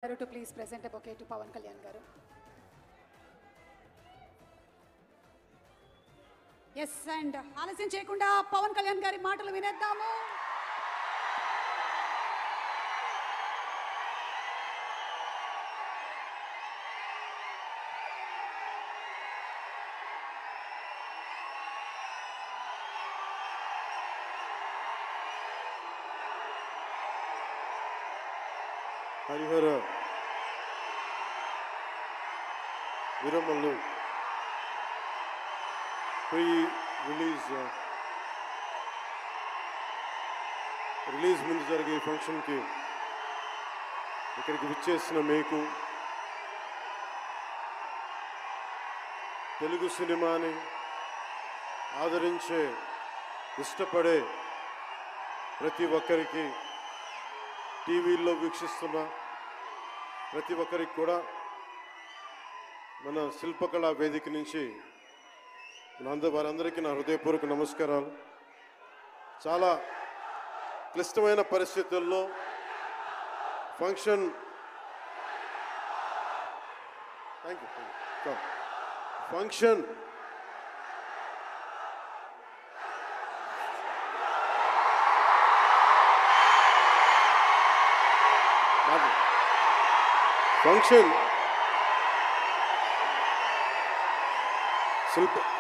To please present a bouquet to Pawan Kalyan garu. Yes, and ఆలస్యం చేయకుండా పవన్ కళ్యాణ్ గారి మాటలు వినేద్దాము. హరిహర వీరమల్లు రిలీజ్ ముందు జరిగే ఫంక్షన్కి ఇక్కడికి విచ్చేసిన మీకు తెలుగు సినిమాని ఆదరించే ఇష్టపడే ప్రతి ఒక్కరికి టీవీల్లో వీక్షిస్తున్న ప్రతి ఒక్కరికి కూడా మన శిల్పకళా వేదిక నుంచి వారందరికీ నా హృదయపూర్వక నమస్కారాలు. చాలా క్లిష్టమైన పరిస్థితుల్లో ఫంక్షన్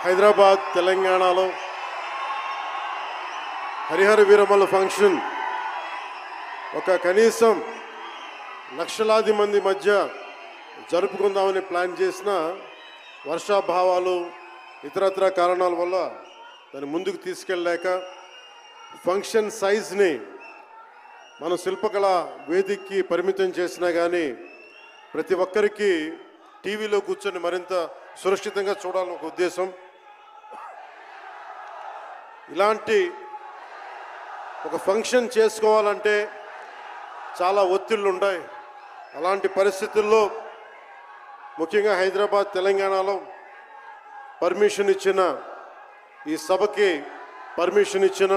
హైదరాబాద్ తెలంగాణలో హరిహర వీరమల్లు ఫంక్షన్ ఒక కనీసం లక్షలాది మంది మధ్య జరుపుకుందామని ప్లాన్ చేసిన వర్షాభావాలు ఇతరత్ర కారణాల వల్ల దాన్ని ముందుకు తీసుకెళ్ళలేక ఫంక్షన్ సైజ్ని మన శిల్పకళ వేదికకి పరిమితం చేసినా కానీ ప్రతి ఒక్కరికి టీవీలో కూర్చొని మరింత సురక్షితంగా చూడాలని ఒక ఉద్దేశం. ఇలాంటి ఒక ఫంక్షన్ చేసుకోవాలంటే చాలా ఒత్తిళ్ళు ఉన్నాయి. అలాంటి పరిస్థితుల్లో ముఖ్యంగా హైదరాబాద్ తెలంగాణలో పర్మిషన్ ఇచ్చిన ఈ సభకి పర్మిషన్ ఇచ్చిన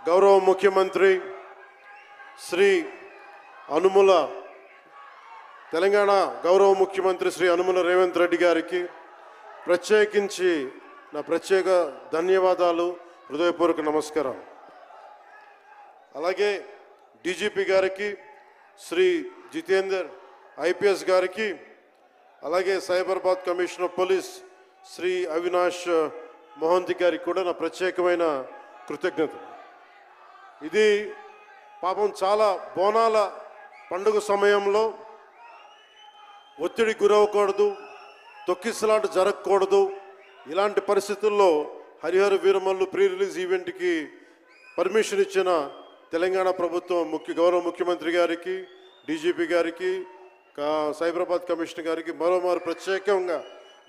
గౌరవ ముఖ్యమంత్రి శ్రీ అనుముల తెలంగాణ గౌరవ ముఖ్యమంత్రి శ్రీ అనుముల రేవంత్ రెడ్డి గారికి ప్రత్యేకించి నా ప్రత్యేక ధన్యవాదాలు, హృదయపూర్వక నమస్కారం. అలాగే డీజీపీ గారికి, శ్రీ జితేందర్ ఐపీఎస్ గారికి, అలాగే సైబరాబాద్ కమిషనర్ పోలీస్ శ్రీ అవినాష్ మోహంతి గారికి కూడా నా ప్రత్యేకమైన కృతజ్ఞతలు. ఇది పాపం చాలా బోనాల పండుగ సమయంలో ఒత్తిడి గురవకూడదు, తొక్కిసలాట జరగకూడదు. ఇలాంటి పరిస్థితుల్లో హరిహర వీరమల్లు ప్రీ రిలీజ్ ఈవెంట్కి పర్మిషన్ ఇచ్చిన తెలంగాణ ప్రభుత్వం గౌరవ ముఖ్యమంత్రి గారికి, డీజీపీ గారికి, సైబరాబాద్ కమిషనర్ గారికి మరోమారు ప్రత్యేకంగా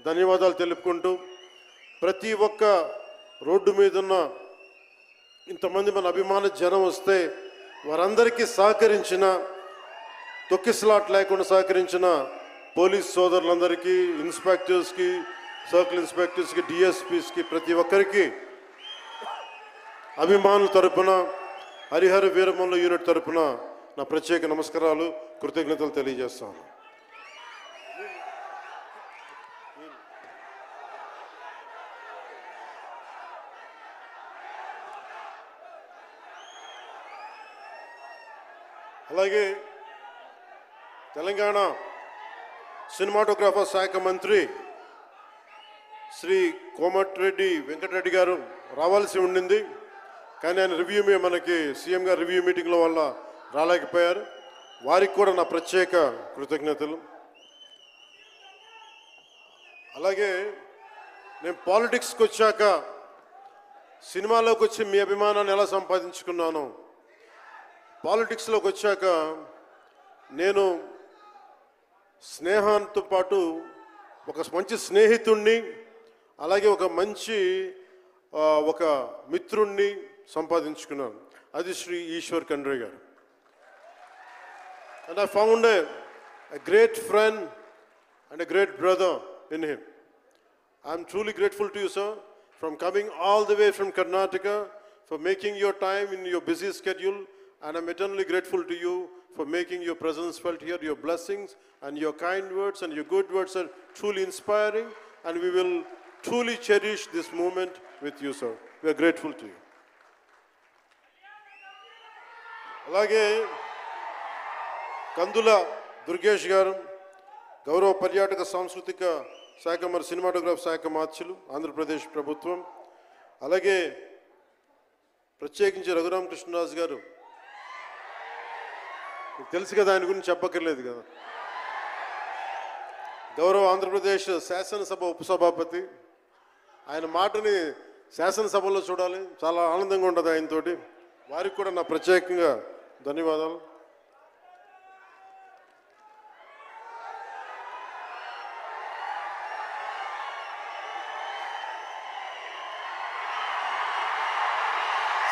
ధన్యవాదాలు తెలుపుకుంటూ, ప్రతి ఒక్క రోడ్డు మీద ఉన్న ఇంతమంది మన అభిమాన జనం వస్తే వారందరికీ సహకరించిన, తొక్కిసలాట్ లేకుండా సహకరించిన పోలీస్ సోదరులందరికీ, ఇన్స్పెక్టర్స్కి, సర్కిల్ ఇన్స్పెక్టర్స్కి, డిఎస్పీస్కి, ప్రతి ఒక్కరికి అభిమానుల తరపున, హరిహర వీరమల్లు యూనిట్ తరపున నా ప్రత్యేక నమస్కారాలు, కృతజ్ఞతలు తెలియజేస్తాను. అలాగే తెలంగాణ సినిమాటోగ్రాఫర్ శాఖ మంత్రి శ్రీ కోమటిరెడ్డి వెంకటరెడ్డి గారు రావాల్సి ఉండింది, కానీ ఆయన మనకి సీఎం గారు రివ్యూ మీటింగ్లో వల్ల రాలేకపోయారు. వారికి కూడా నా ప్రత్యేక కృతజ్ఞతలు. అలాగే నేను పాలిటిక్స్కి వచ్చాక సినిమాలోకి వచ్చి మీ అభిమానాన్ని ఎలా సంపాదించుకున్నాను, పాలిటిక్స్లోకి వచ్చాక నేను స్నేహంతో పాటు ఒక మంచి స్నేహితుణ్ణి, అలాగే ఒక మంచి ఒక మిత్రుణ్ణి సంపాదించుకున్నాను. అది శ్రీ ఈశ్వర్ ఖండ్రే గారు. And I found a great friend and a great brother in him. I am truly grateful to you, sir, from coming all the way from Karnataka, for making your time in your busy schedule, and I'm eternally grateful to you for making your presence felt here. Your blessings and your kind words and your good words are truly inspiring, and we will truly cherish this moment with you, sir. We are grateful to you. అలాగే కందుల దుర్గేష్ గారు, గౌరవ పర్యాటక సాంస్కృతిక శాఖ మరి cinematograph శాఖ మార్చులు, ఆంధ్రప్రదేశ్ ప్రభుత్వం. అలాగే ప్రత్యేకించి రఘురామకృష్ణరాజు గారు, మీకు తెలుసు కదా, ఆయన గురించి చెప్పక్కర్లేదు కదా. గౌరవ ఆంధ్రప్రదేశ్ శాసనసభ ఉపసభాపతి, ఆయన మాటని శాసనసభలో చూడాలి, చాలా ఆనందంగా ఉంటుంది ఆయనతోటి. వారికి కూడా నా ప్రత్యేకంగా ధన్యవాదాలు.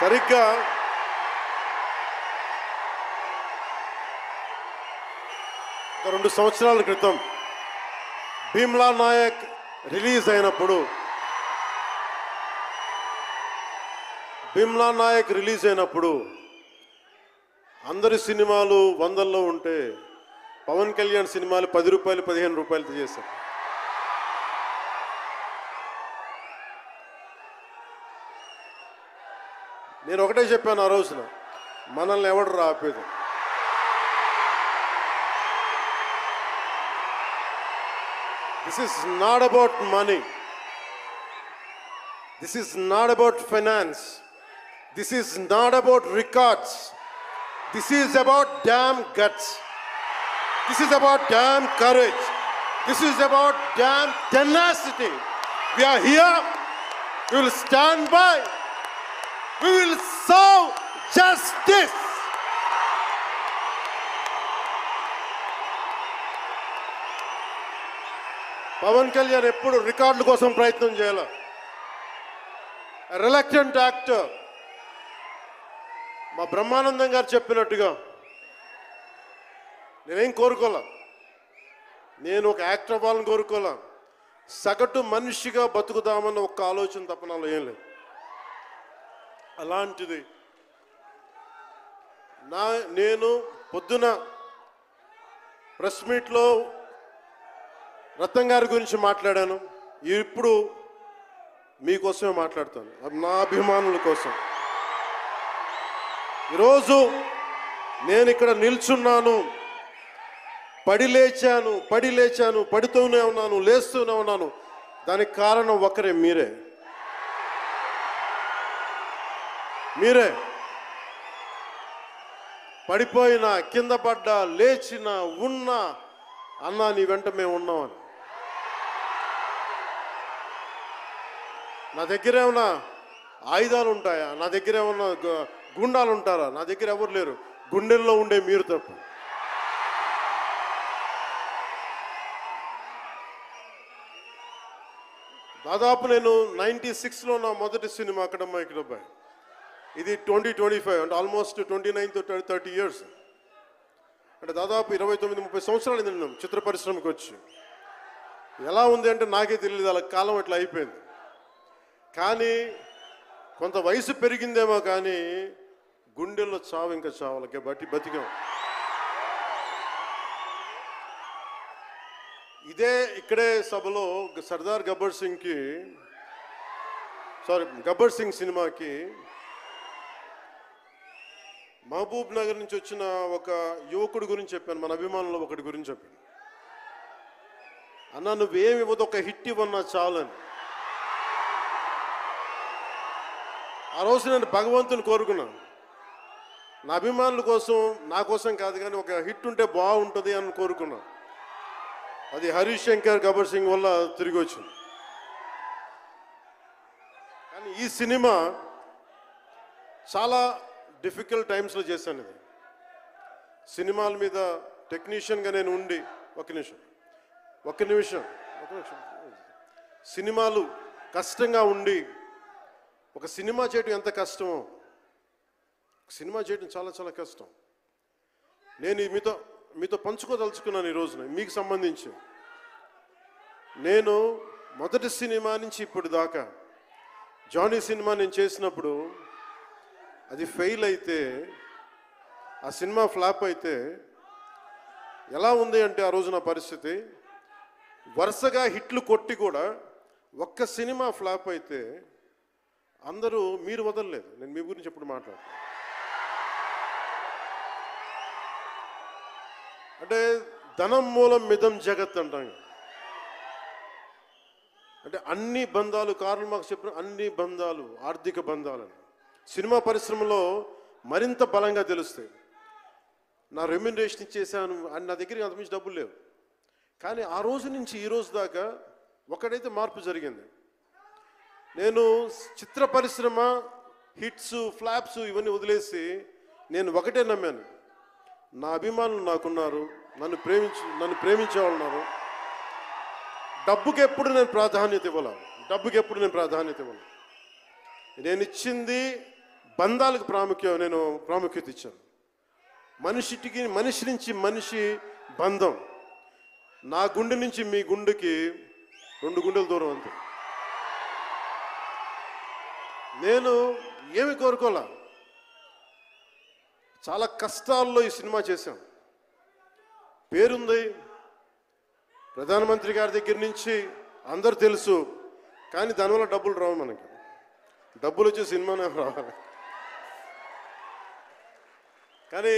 సరిగ్గా ఒక 2 సంవత్సరాల క్రితం భీమ్లా నాయక్ రిలీజ్ అయినప్పుడు, అందరి సినిమాలు 100లో ఉంటే పవన్ కళ్యాణ్ సినిమాలు 10 రూపాయలు 15 రూపాయలు చేశారు. నేను ఒకటే చెప్పాను ఆ రోజున, మనల్ని ఎవడు ఆపేది. This is not about money. This is not about finance. This is not about records. This is about damn guts. This is about damn courage. This is about damn tenacity. We are here. We will stand by. We will serve justice. Pawan Kalyan ఎప్పుడు రికార్డుల కోసం ప్రయత్నం చేయాల. Reluctant actor. మా బ్రహ్మానందం గారు చెప్పినట్టుగా నేనేం కోరుకోలే, నేను ఒక యాక్టర్ అవ్వాలని కోరుకోలే, సగటు మనిషిగా బతుకుదామన్న ఒక్క ఆలోచన తప్ప నాలో ఏం లేదు. అలాంటిది నేను పొద్దున ప్రెస్ మీట్లో రత్నం గారి గురించి మాట్లాడాను. ఇప్పుడు మీకోసమే మాట్లాడతాను, నా అభిమానుల కోసం. ఈరోజు నేను ఇక్కడ నిల్చున్నాను, పడి లేచాను, పడుతూనే ఉన్నాను, లేస్తూనే ఉన్నాను. దానికి కారణం ఒకరే, మీరే. పడిపోయినా, కింద పడ్డా, లేచినా, ఉన్నా, అన్నా నీ వెంట మేము ఉన్నామని. నా దగ్గర ఏమన్నా ఆయుధాలు ఉంటాయా? నా దగ్గర ఏమన్నా గుండాలు ఉంటారా? నా దగ్గర ఎవరు లేరు, గుండెల్లో ఉండే మీరు తప్ప. దాదాపు నేను 96లో నా మొదటి సినిమా అక్కడమ్మా ఇక్కడబ్బాయి. ఇది 2025 అంటే ఆల్మోస్ట్ 29 to 30 years. అంటే దాదాపు 29-30 సంవత్సరాలు నేను చిత్ర పరిశ్రమకి వచ్చి. ఎలా ఉంది అంటే నాకే తెలియదు, అలా కాలం అట్లా అయిపోయింది. కానీ కొంత వయసు పెరిగిందేమో కానీ గుండెల్లో చావు ఇంకా చావులకే బతికాం. ఇక్కడే సభలో సర్దార్ గబ్బర్ సింగ్ సినిమాకి మహబూబ్ నగర్ నుంచి వచ్చిన ఒక యువకుడి గురించి చెప్పాను, మన అభిమానులు ఒకటి గురించి చెప్పాను. అన్నా నువ్వేమి ఇవ్వదు, ఒక హిట్ ఇవ్వన్నా చాలని. ఆ రోజు నేను భగవంతుని కోరుకున్నాను, నా అభిమానుల కోసం, నా కోసం కాదు కానీ ఒక హిట్ ఉంటే బాగుంటుంది అని కోరుకున్నాను. అది హరీష్ శంకర్ గబ్బర్ సింగ్ వల్ల తిరిగి వచ్చింది. కానీ ఈ సినిమా చాలా డిఫికల్ట్ టైమ్స్లో చేశాను. ఇది సినిమాల మీద టెక్నీషియన్గా నేను ఉండి ఒక నిమిషం సినిమాలు కష్టంగా ఉండి, ఒక సినిమా చేయడం ఎంత కష్టమో, సినిమా చేయడం చాలా చాలా కష్టం. నేను మీతో పంచుకోదలుచుకున్నాను ఈ రోజున. మీకు సంబంధించి నేను మొదటి సినిమా నుంచి ఇప్పుడు దాకా జానీ సినిమా నేను చేసినప్పుడు అది ఫెయిల్ అయితే ఆ సినిమా ఫ్లాప్ అయితే ఎలా ఉంది అంటే ఆ రోజు నా పరిస్థితి, వరుసగా హిట్లు కొట్టి కూడా ఒక్క సినిమా ఫ్లాప్ అయితే అందరూ మీరు వదలలేదు. నేను మీ గురించి ఎప్పుడు మాట్లాడతాను అంటే ధనం మూలం మిదం జగత్ అంటాం. అంటే అన్ని బంధాలు, కార్ల్ మార్క్స్ చెప్పిన అన్ని బంధాలు ఆర్థిక బంధాలని సినిమా పరిశ్రమలో మరింత బలంగా తెలుస్తాయి. నా రెమ్యునరేషన్ ఇచ్చేసాను అని నా దగ్గర అంతమించి డబ్బులు లేవు. కానీ ఆ రోజు నుంచి ఈ రోజు దాకా ఒకటైతే మార్పు జరిగింది. నేను చిత్ర పరిశ్రమ హిట్స్ ఫ్లాప్స్ ఇవన్నీ వదిలేసి నేను ఒకటే నమ్మాను, నా అభిమానులు నాకున్నారు, నన్ను ప్రేమించే వాళ్ళు ఉన్నారు. డబ్బుకి ఎప్పుడు నేను ప్రాధాన్యత ఇవ్వాలి. నేను ఇచ్చింది బంధాలకు నేను ప్రాముఖ్యత ఇచ్చాను. మనిషి నుంచి మనిషి బంధం. నా గుండె నుంచి మీ గుండెకి 2 గుండెల దూరం అంతే. నేను ఏమి కోరుకోలే, చాలా కష్టాల్లో ఈ సినిమా చేశాం. పేరుంది, ప్రధానమంత్రి గారి దగ్గర నుంచి అందరు తెలుసు. కానీ దానివల్ల డబ్బులు రావు. మనకి డబ్బులు వచ్చే సినిమానే రావాలి. కానీ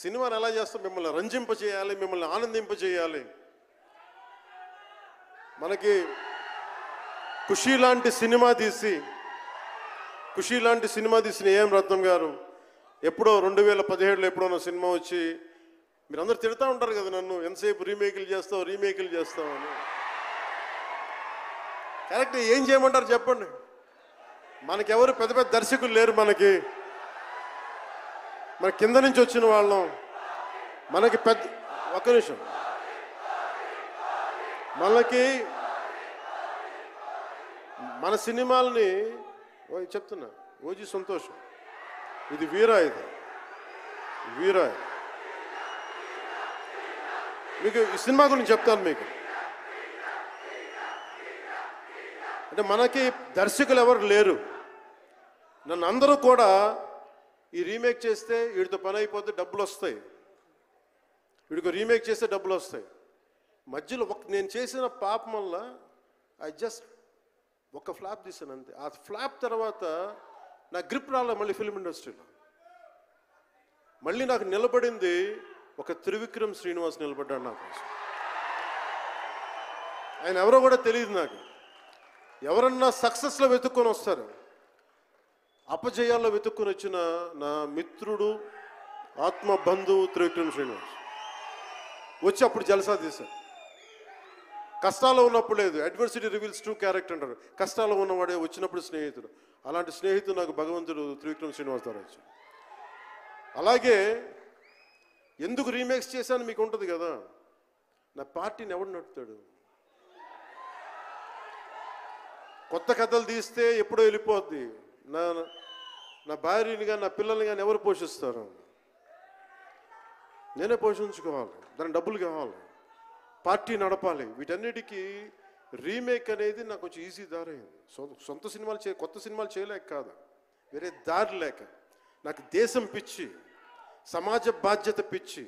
సినిమాని ఎలా చేస్తాం? మిమ్మల్ని రంజింపజేయాలి, మిమ్మల్ని ఆనందింపజేయాలి. మనకి ఖుషీ లాంటి సినిమా తీసిన ఏఎం రత్నం గారు ఎప్పుడో 2017లో ఎప్పుడో సినిమా వచ్చి మీరందరూ తిడతా ఉంటారు కదా నన్ను, ఎంతసేపు రీమేకులు చేస్తావు అని. కరెక్ట్, ఏం చేయమంటారు చెప్పండి? మనకెవరు పెద్ద పెద్ద దర్శకులు లేరు. మన కింద నుంచి వచ్చిన వాళ్ళం. మనకి ఒక్క నిమిషం, మన సినిమాలని చెప్తున్నా, ఓజీ సంతోషం, ఇది వీరా మీకు ఈ సినిమా గురించి చెప్తాను మీకు. అంటే మనకి దర్శకులు ఎవరు లేరు. నన్ను అందరూ కూడా ఈ రీమేక్ చేస్తే వీడితో పని అయిపోతే డబ్బులు వస్తాయి, వీడికి రీమేక్ చేస్తే డబ్బులు వస్తాయి. మధ్యలో నేను చేసిన పాపం వల్ల ఒక ఫ్లాప్ తీసాను అంతే. ఆ ఫ్లాప్ తర్వాత నా గ్రిప్ రాలే మళ్ళీ ఫిల్మ్ ఇండస్ట్రీలో. మళ్ళీ నాకు నిలబడింది ఒక త్రివిక్రమ్ శ్రీనివాస్ నిలబడ్డాడు నా కోసం. ఆయన ఎవరో కూడా తెలియదు నాకు. ఎవరన్నా సక్సెస్లో వెతుక్కొని వస్తారు, అపజయాల్లో వెతుక్కొని వచ్చిన నా మిత్రుడు, ఆత్మ బంధువు త్రివిక్రమ్ శ్రీనివాస్ వచ్చి అప్పుడు జలసా తీశారు. కష్టాల్లో ఉన్నప్పుడు లేదు, అడ్వర్సిటీ రివీల్స్ ట్రూ క్యారెక్టర్ అంటారు. కష్టాల్లో ఉన్నవాడే వచ్చినప్పుడు స్నేహితుడు. అలాంటి స్నేహితుడు నాకు భగవంతుడు త్రివిక్రమ్ శ్రీనివాస్ ద్వారా వచ్చాడు. అలాగే ఎందుకు రీమేక్స్ చేశాను మీకు ఉంటుంది కదా. నా పార్టీని ఎవడు నడుపుతాడు? కొత్త కథలు తీస్తే ఎప్పుడో వెళ్ళిపోద్ది. నా భార్యని కానీ నా పిల్లల్ని కానీ ఎవరు పోషిస్తారు? నేనే పోషించుకోవాలి, దానికి డబ్బులు కావాలి, పార్టీ నడపాలి. వీటన్నిటికీ రీమేక్ అనేది నాకు కొంచెం ఈజీ దారి అయింది. సొంత సినిమాలు కొత్త సినిమాలు చేయలేక కాదు, వేరే దారి లేక. నాకు దేశం పిచ్చి, సమాజ బాధ్యత పిచ్చి,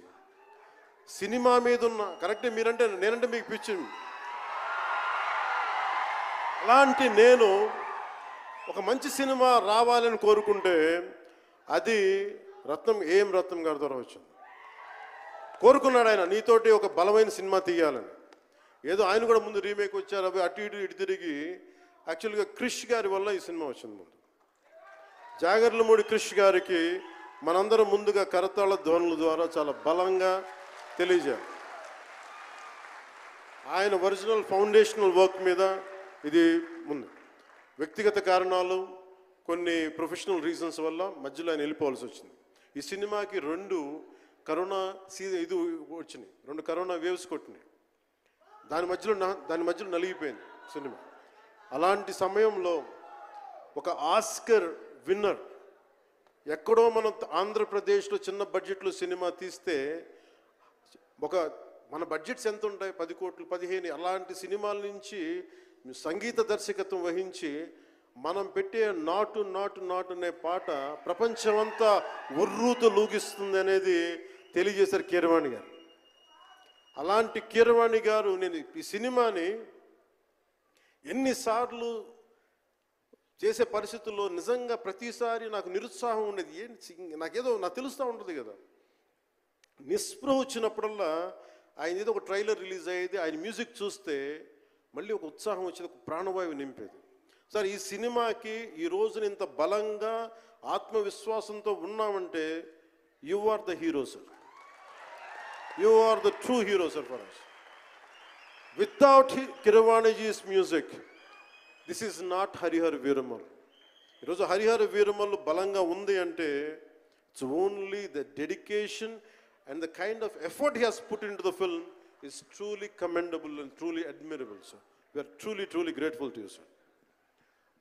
సినిమా మీద ఉన్న కరెక్టే. నేనంటే మీకు పిచ్చి. అలాంటి నేను ఒక మంచి సినిమా రావాలని కోరుకుంటే అది ఏఎం రత్నం గారి ద్వారా వచ్చింది. కోరుకున్నాడు ఆయన, నీతోటి ఒక బలమైన సినిమా తీయాలని. ఏదో ఆయన కూడా ముందు రీమేక్ వచ్చారు, అవి అటు ఇటు తిరిగి యాక్చువల్గా క్రిష్ గారి వల్ల ఈ సినిమా వచ్చింది. ముందు జాగర్లమూడి క్రిష్ గారికి మనందరం ముందుగా కరతాళ ధ్వనుల ద్వారా చాలా బలంగా తెలియజేయాలి. ఆయన ఒరిజినల్ ఫౌండేషనల్ వర్క్ మీద ఇది ముందు. వ్యక్తిగత కారణాలు, కొన్ని ప్రొఫెషనల్ రీజన్స్ వల్ల మధ్యలో ఆయన వెళ్ళిపోవాల్సి వచ్చింది. ఈ సినిమాకి 2 కరోనా వచ్చినాయి, 2 కరోనా వేవ్స్ కొట్టినాయి. దాని మధ్యలో నలిగిపోయింది సినిమా. అలాంటి సమయంలో ఒక ఆస్కర్ విన్నర్ ఎక్కడో మనం ఆంధ్రప్రదేశ్లో చిన్న బడ్జెట్లో సినిమా తీస్తే మన బడ్జెట్స్ ఎంత ఉంటాయి? 10 కోట్లు 15. అలాంటి సినిమాల నుంచి సంగీత దర్శకత్వం వహించి మనం పెట్టే నాటు నాటు నాటు అనే పాట ప్రపంచమంతా ఉర్రూతో లూగిస్తుంది అనేది తెలియజేశారు కీరవాణి గారు. అలాంటి కీరవాణి గారు నేను ఈ సినిమాని ఎన్నిసార్లు చేసే పరిస్థితుల్లో నిజంగా ప్రతిసారి నాకు నిరుత్సాహం ఉండేది. నాకేదో నాకు తెలుస్తూ ఉంటుంది కదా, నిస్పృహ వచ్చినప్పుడల్లా ఆయన ఏదో ఒక ట్రైలర్ రిలీజ్ అయ్యేది, ఆయన మ్యూజిక్ చూస్తే మళ్ళీ ఒక ఉత్సాహం వచ్చేది, ఒక ప్రాణవాయువు నింపేది. సార్ ఈ సినిమాకి ఈ రోజున ఇంత బలంగా ఆత్మవిశ్వాసంతో ఉన్నామంటే you are the hero sir, you are the true hero sir for us. Without Keeravaniji's music this is not Harihara Veeramallu. ఈరోజు హరిహర వీరమల్ బలంగా ఉంది అంటే it's only the dedication and the kind of effort he has put into the film is truly commendable and truly admirable, sir. We are truly, truly grateful to you, sir.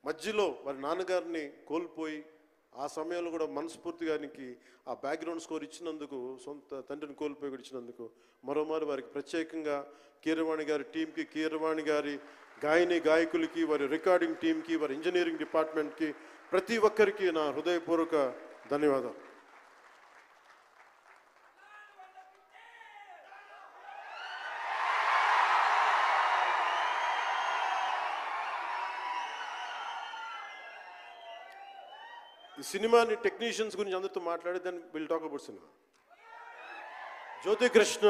మధ్యలో వారి నాన్నగారిని కోల్పోయి ఆ సమయంలో కూడా మనస్ఫూర్తిగా ఆయనకి ఆ బ్యాక్గ్రౌండ్ స్కోర్ ఇచ్చినందుకు, సొంత తండ్రిని కోల్పోయి కూడా ఇచ్చినందుకు మరోమారు వారికి ప్రత్యేకంగా కీరవాణి గారి టీంకి, కీరవాణి గారి గాయకులకి, వారి రికార్డింగ్ టీంకి, వారి ఇంజనీరింగ్ డిపార్ట్మెంట్కి, ప్రతి ఒక్కరికి నా హృదయపూర్వక ధన్యవాదాలు. ఈ సినిమాని టెక్నీషియన్స్ గురించి అందరితో మాట్లాడి then will talk about cinema. Jyothi Krishna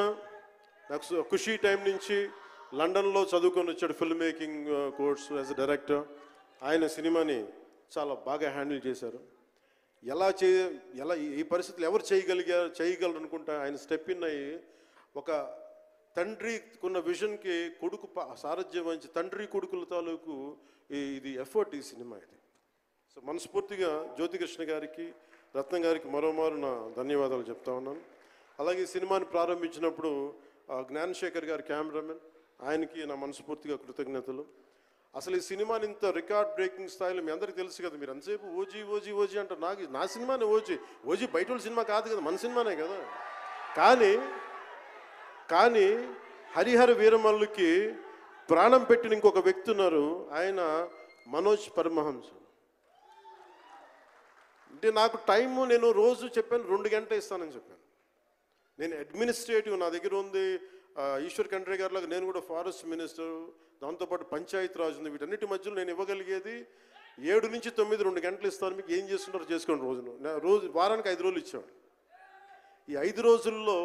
నాకు ఖుషీ టైం నుంచి లండన్లో చదువుకొని వచ్చాడు, film making course as a director. ఆయన సినిమాని చాలా బాగా హ్యాండిల్ చేశారు. ఎలా ఈ పరిస్థితులు ఎవరు చేయగలరు అనుకుంటా ఆయన స్టెప్ ఇన్ అయ్యి ఒక తండ్రికున్న విజన్కి కొడుకు సారథ్యం వహించి తండ్రి కొడుకుల తాలూకు ఇది ఎఫర్ట్ ఈ సినిమా ఇది. సో మనస్ఫూర్తిగా జ్యోతికృష్ణ గారికి, రత్నం గారికి మరోమారు నా ధన్యవాదాలు చెప్తా ఉన్నాను. అలాగే ఈ సినిమాని ప్రారంభించినప్పుడు జ్ఞానశేఖర్ గారి కెమెరామెన్, ఆయనకి నా మనస్ఫూర్తిగా కృతజ్ఞతలు. అసలు ఈ సినిమాని ఇంత రికార్డ్ బ్రేకింగ్ స్థాయిలో మీ అందరికీ తెలుసు కదా, మీరు అంతసేపు ఓజీ ఓజీ ఓజీ అంటారు. నా సినిమానే ఓజీ బయట వాళ్ళ సినిమా కాదు కదా, మన సినిమానే కదా. కానీ హరిహర వీరమల్లుకి ప్రాణం పెట్టిన ఇంకొక వ్యక్తి ఉన్నారు, ఆయన మనోజ్ పరమహంస. అంటే నాకు టైము నేను రోజు చెప్పాను 2 గంటలు ఇస్తానని చెప్పాను. నేను అడ్మినిస్ట్రేటివ్ నా దగ్గర ఉంది, ఈశ్వర్ ఖండ్రే గారిలాగా నేను కూడా ఫారెస్ట్ మినిస్టర్, దాంతోపాటు పంచాయతీ రాజ్ ఉంది. వీటన్నిటి మధ్యలో నేను ఇవ్వగలిగేది 7 నుంచి 9 2 గంటలు ఇస్తాను, మీకు ఏం చేస్తుంటారో చేసుకోండి. వారానికి 5 రోజులు ఇచ్చాను. ఈ 5 రోజుల్లో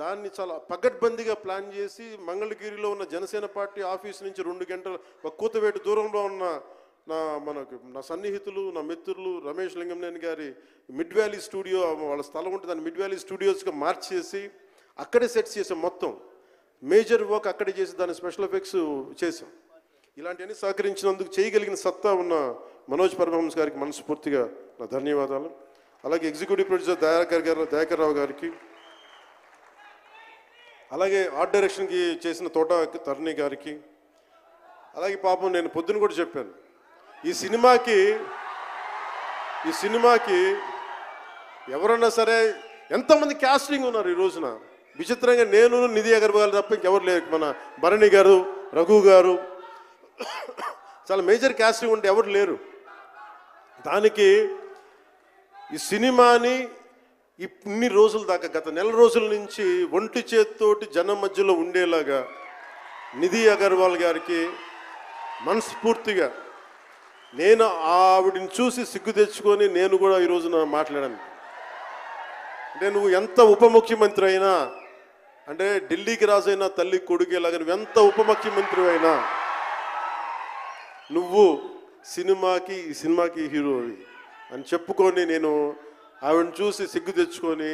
దాన్ని చాలా పగడ్బందీగా ప్లాన్ చేసి మంగళగిరిలో ఉన్న జనసేన పార్టీ ఆఫీస్ నుంచి 2 గంటల ఒక కూతవేటు దూరంలో ఉన్న నా సన్నిహితులు, నా మిత్రులు రమేష్ లింగంనేని గారి మిడ్ వ్యాలీ స్టూడియో, వాళ్ళ స్థలం ఉంటే దాన్ని మిడ్ వ్యాలీ స్టూడియోస్గా మార్చేసి అక్కడే సెట్స్ చేసాం. మొత్తం మేజర్ వర్క్ అక్కడే చేసి దాని స్పెషల్ ఎఫెక్ట్స్ చేసాం. ఇలాంటివన్నీ సహకరించినందుకు, చేయగలిగిన సత్తా ఉన్న మనోజ్ పరమహంస గారికి మనస్ఫూర్తిగా నా ధన్యవాదాలు. అలాగే ఎగ్జిక్యూటివ్ ప్రొడ్యూసర్ దయాకర్ రావు గారికి, అలాగే ఆర్ట్ డైరెక్షన్కి చేసిన తోట తరుణి గారికి, అలాగే పాపం నేను పొద్దున కూడా చెప్పాను, ఈ సినిమాకి ఎవరన్నా సరే ఎంతమంది క్యాస్టింగ్ ఉన్నారు ఈ రోజున. విచిత్రంగా నేను, నిధి అగర్వాల్ తప్ప ఇంకెవరు లేరు. మన భరణి గారు, రఘు గారు, చాలా మేజర్ క్యాస్టింగ్ ఉంటే ఎవరు లేరు. దానికి ఈ సినిమాని ఇన్ని రోజుల దాకా, గత నెల రోజుల నుంచి ఒంటి చేత్తోటి జనం మధ్యలో ఉండేలాగా నిధి అగర్వాల్ గారికి మనస్ఫూర్తిగా నేను ఆవిడని చూసి సిగ్గు తెచ్చుకొని నేను కూడా ఈ రోజున మాట్లాడాను. అంటే నువ్వు ఎంత ఉప ముఖ్యమంత్రి అయినా, అంటే ఢిల్లీకి రాజైనా తల్లి కొడుకేలాగా నువ్వు ఎంత ఉప ముఖ్యమంత్రి అయినా నువ్వు ఈ సినిమాకి హీరోవి అని చెప్పుకొని నేను ఆవిడని చూసి సిగ్గు తెచ్చుకొని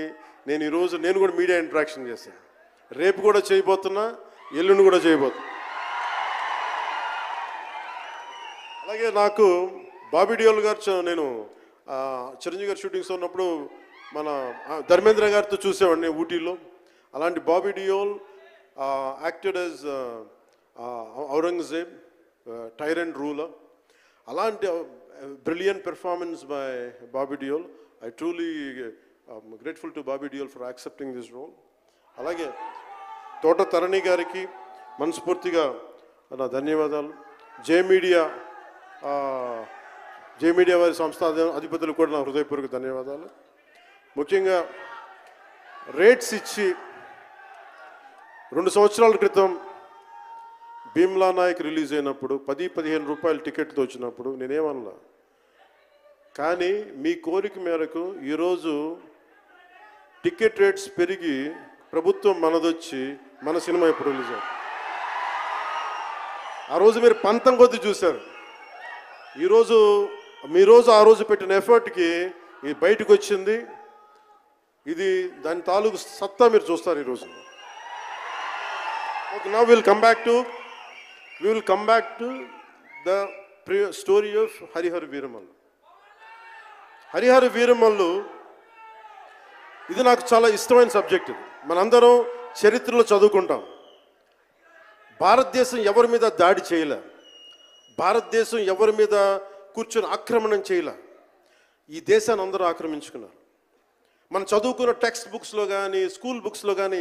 నేను ఈరోజు నేను కూడా మీడియా ఇంటరాక్షన్ చేశాను. రేపు కూడా చేయబోతున్నా, ఎల్లుండి కూడా చేయబోతున్నా. అలాగే నాకు బాబీ డియోల్ గారు, నేను చిరంజీవి గారి షూటింగ్స్ ఉన్నప్పుడు మన ధర్మేంద్ర గారితో చూసేవాడిని ఊటీలో. అలాంటి Bobby Deol acted as Aurangzeb, tyrant ruler. అలాంటి brilliant performance by Bobby Deol. I truly grateful to Bobby Deol for accepting this role. అలాగే తోట తరణి గారికి మనస్ఫూర్తిగా నా ధన్యవాదాలు. జే మీడియా జే మీడియా వారి సంస్థ అధిపతులు కూడా నా హృదయపూర్వక ధన్యవాదాలు. ముఖ్యంగా రేట్స్ ఇచ్చి 2 సంవత్సరాల క్రితం భీమ్లా నాయక్ రిలీజ్ అయినప్పుడు 10-15 రూపాయల టికెట్తో వచ్చినప్పుడు నేనేమన్నా, కానీ మీ కోరిక మేరకు ఈరోజు టికెట్ రేట్స్ పెరిగి ప్రభుత్వం మనదొచ్చి మన సినిమా ఎప్పుడు రిలీజ్ అవుతుంది. ఆ రోజు మీరు పంతం కొద్ది చూశారు. మీరోజు ఆ రోజు పెట్టిన ఎఫర్ట్కి ఇది బయటకు వచ్చింది. ఇది దాని తాలూకు సత్తా మీరు చూస్తారు ఈరోజు. Okay, now will come back to the story of Harihara Veeramallu. Harihara Veeramallu ఇది నాకు చాలా ఇష్టమైన సబ్జెక్ట్. ఇది మనందరం చరిత్రలో చదువుకుంటాం. భారతదేశం ఎవరి మీద దాడి చేయలే, భారతదేశం ఎవరి మీద కూర్చొని ఆక్రమణం చేయలే. ఈ దేశాన్ని అందరూ ఆక్రమించుకున్నారు. మనం చదువుకున్న టెక్స్ట్ బుక్స్లో కానీ స్కూల్ బుక్స్లో కానీ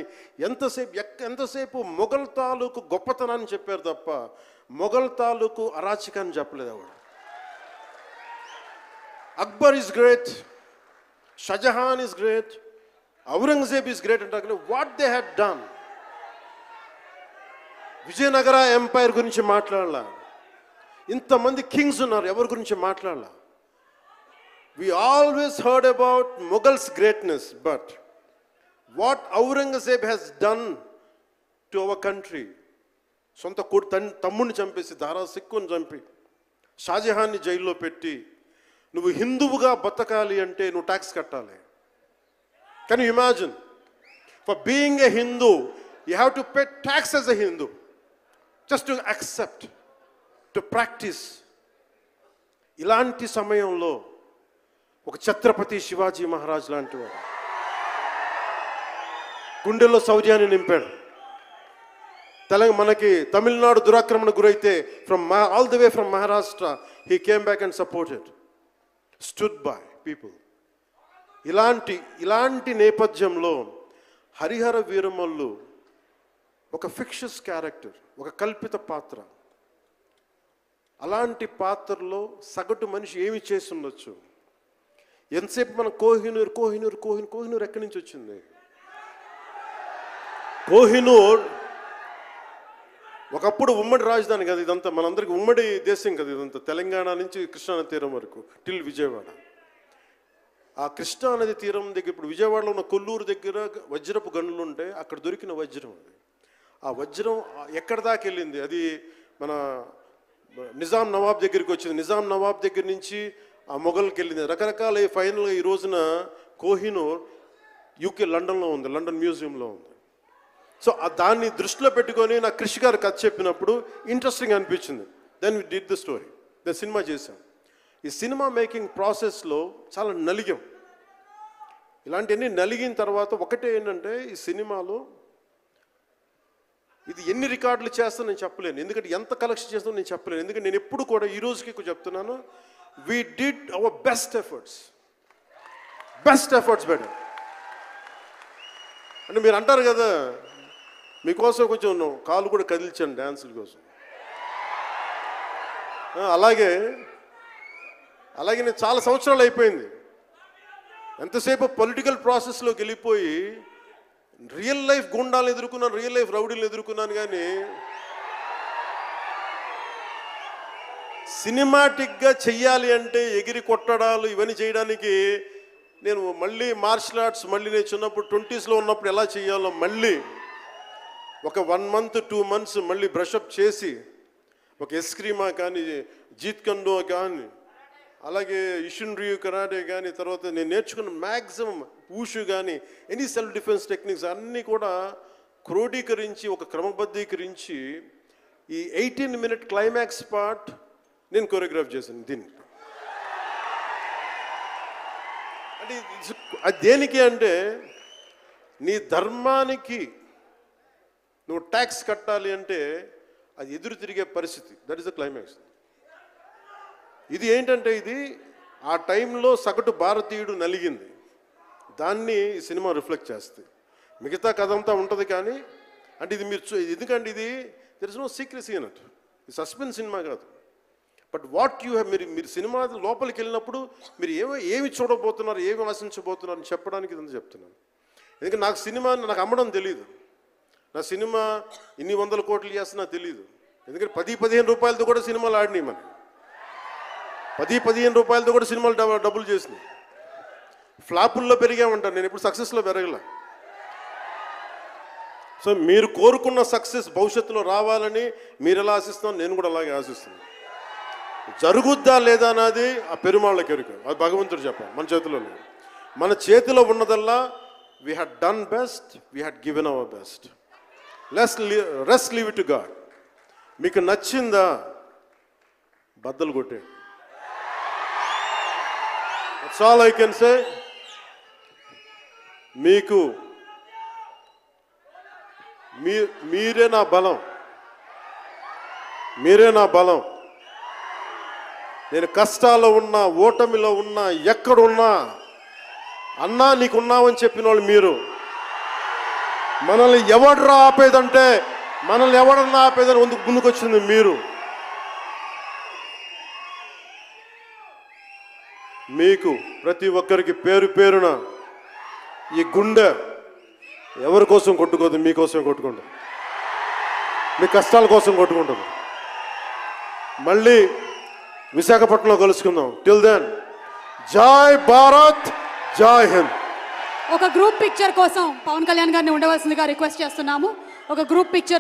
ఎంతసేపు మొఘల్ తాలూకు గొప్పతనాన్ని చెప్పారు తప్ప మొఘల్ తాలూకు అరాచకాన్ని చెప్పలేదు ఆవిడ. Akbar is great, Shahjahan is great, Aurangzeb is great అంటారు. What they had done. Vijayanagara empire గురించి మాట్లాడాల. ఇంతమంది కింగ్స్ ఉన్నారు, ఎవరి గురించి మాట్లాడాల. We always heard about Mughals' greatness, but what Aurangzeb has done to our country, సొంత తమ్ముడిని చంపేసి దారా సిక్కుని చంపి షాజహాన్ని జైల్లో పెట్టి నువ్వు హిందువుగా బతకాలి అంటే నువ్వు ట్యాక్స్ కట్టాలి. Can you imagine? For being a Hindu, you have to pay tax as a Hindu, just to accept, to practice. ఇలాంటి సమయంలో ఒక ఛత్రపతి శివాజీ మహారాజ్ లాంటి వాడు గుండెల్లో శౌర్యాన్ని నింపాడు. మనకి తమిళనాడు దురాక్రమణ గురైతే all the way from Maharashtra he came back and supported, stood by people. ఇలాంటి నేపథ్యంలో హరిహర వీరమల్లు ఒక ఫిక్షస్ క్యారెక్టర్, ఒక కల్పిత పాత్ర. అలాంటి పాత్రలో సగటు మనిషి ఏమి చేసి ఉండొచ్చు? ఎంతసేపు మనం కోహినూర్ ఎక్కడి నుంచి వచ్చింది? కోహినూర్ ఒకప్పుడు ఉమ్మడి రాజధాని కదా ఇదంతా, మనందరికీ ఉమ్మడి దేశం కదా ఇదంతా, తెలంగాణ నుంచి కృష్ణానది తీరం వరకు టిల్ విజయవాడ. ఆ కృష్ణానది తీరం దగ్గర ఇప్పుడు విజయవాడలో ఉన్న కొల్లూరు దగ్గర వజ్రపు గనులు ఉంటాయి, అక్కడ దొరికిన వజ్రం అది. ఆ వజ్రం ఎక్కడి దాకా వెళ్ళింది? అది మన నిజాం నవాబ్ దగ్గరికి వచ్చింది. నిజాం నవాబ్ దగ్గర నుంచి ఆ మొఘల్కి వెళ్ళింది. రకరకాల ఫైనల్గా ఈ రోజున కోహినూర్ యూకే లండన్లో ఉంది, లండన్ మ్యూజియంలో ఉంది. సో దాన్ని దృష్టిలో పెట్టుకొని నాకు కృషి గారు కథ చెప్పినప్పుడు ఇంట్రెస్టింగ్ అనిపించింది. Then we did the story, then cinema చేశాం. ఈ సినిమా మేకింగ్ ప్రాసెస్లో చాలా నలిగాం. ఇలాంటివన్నీ నలిగిన తర్వాత ఒకటే ఏంటంటే, ఈ సినిమాలో ఇది ఎన్ని రికార్డులు చేస్తానో నేను చెప్పలేను, ఎందుకంటే ఎంత కలెక్షన్ చేస్తానో నేను చెప్పలేను. ఎందుకంటే నేను ఎప్పుడు కూడా ఈ రోజుకి చెప్తున్నాను, we did our best efforts better. అంటే మీరు అంటారు కదా, మీకోసం కొంచెం కాలు కూడా కదిల్చాను డ్యాన్సుల కోసం. అలాగే నేను చాలా సంవత్సరాలు అయిపోయింది. ఎంతసేపు పొలిటికల్ ప్రాసెస్లోకి వెళ్ళిపోయి రియల్ లైఫ్ గుండాలను ఎదుర్కొన్నాను, రియల్ లైఫ్ రౌడీలను ఎదుర్కొన్నాను, కానీ సినిమాటిక్గా చెయ్యాలి అంటే ఎగిరి కొట్టడాలు ఇవన్నీ చేయడానికి నేను మళ్ళీ మార్షల్ ఆర్ట్స్ మళ్ళీ నేను చిన్నప్పుడు 20s ఉన్నప్పుడు ఎలా చేయాలో మళ్ళీ ఒక 1 month 2 months మళ్ళీ బ్రషప్ చేసి ఒక ఎస్క్రీమా కానీ జీత్ కండో కానీ అలాగే ఇషున్ రియు కరాటే కానీ తర్వాత నేను నేర్చుకున్న మ్యాక్సిమం ఊషు కానీ ఎనీ సెల్ఫ్ డిఫెన్స్ టెక్నిక్స్ అన్నీ కూడా క్రోడీకరించి ఒక క్రమబద్ధీకరించి ఈ 18-minute క్లైమాక్స్ పార్ట్ నేను కొరియోగ్రాఫ్ చేశాను. దీన్ని అంటే అది దేనికి అంటే, నీ ధర్మానికి నువ్వు ట్యాక్స్ కట్టాలి అంటే అది ఎదురు తిరిగే పరిస్థితి. That is the climax. ఇది ఏంటంటే, ఇది ఆ టైంలో సగటు భారతీయుడు నలిగింది, దాన్ని ఈ సినిమా రిఫ్లెక్ట్ చేస్తుంది. మిగతా కథ అంతా ఉంటుంది కానీ అంటే ఇది మీరు ఎందుకంటే ఇది దెర్ ఇస్ నో సీక్రెసీ అన్నట్టు. ఇది సస్పెన్స్ సినిమా కాదు. బట్ వాట్ యూ హ్యావ్, మీరు సినిమా లోపలికి వెళ్ళినప్పుడు మీరు ఏమి చూడబోతున్నారు, ఏమి ఆశించబోతున్నారు అని చెప్పడానికి ఇదంతా చెప్తున్నాను. ఎందుకంటే నాకు సినిమా నాకు అమ్మడం తెలియదు. నా సినిమా ఇన్ని 100 కోట్లు చేస్తున్నా తెలియదు. ఎందుకంటే 10-15 రూపాయలతో కూడా సినిమాలు ఆడినాయి. మనం 10-15 రూపాయలతో కూడా సినిమాలు డబ్బులు చేసినాయి. ఫ్లాపుల్లో పెరిగామంటాను, నేను ఇప్పుడు సక్సెస్లో పెరగల. సో మీరు కోరుకున్న సక్సెస్ భవిష్యత్తులో రావాలని మీరు ఎలా ఆశిస్తున్నారో నేను కూడా అలాగే ఆశిస్తున్నాను. జరుగుద్దా లేదా అన్నది ఆ పెరుమాళ్ళకి ఎరుక, అది భగవంతుడు చెప్పాలి, మన చేతిలో లేదు. మన చేతిలో ఉన్నదల్లా we had done best, we had given our best. Rest leave it to God. మీకు నచ్చిందా బద్దలు కొట్టేయండి. That's all I can say. మీకు మీరే నా బలం, మీరే నా బలం. నేను కష్టాల్లో ఉన్నా, ఓటమిలో ఉన్నా, ఎక్కడున్నా అన్నా నీకున్నావని చెప్పిన వాళ్ళు మీరు. మనల్ని ఎవడరా ఆపేదంటే, మనల్ని ఎవడన్నా ఆపేదని ముందుకొచ్చింది మీరు. మీకు ప్రతి ఒక్కరికి పేరు పేరున ఈ గుండె ఎవరి కోసం కొట్టుకోదు, మీకోసం కొట్టుకుంటుంది, మీ కష్టాల కోసం కొట్టుకుంటుంది. మళ్ళీ విశాఖపట్నంలో కలుసుకుందాం. టిల్ దెన్ జై భారత్, జై హింద్. ఒక గ్రూప్ పిక్చర్ కోసం పవన్ కళ్యాణ్ గారిని ఉండవలసిందిగా రిక్వెస్ట్ చేస్తున్నాము. ఒక గ్రూప్ పిక్చర్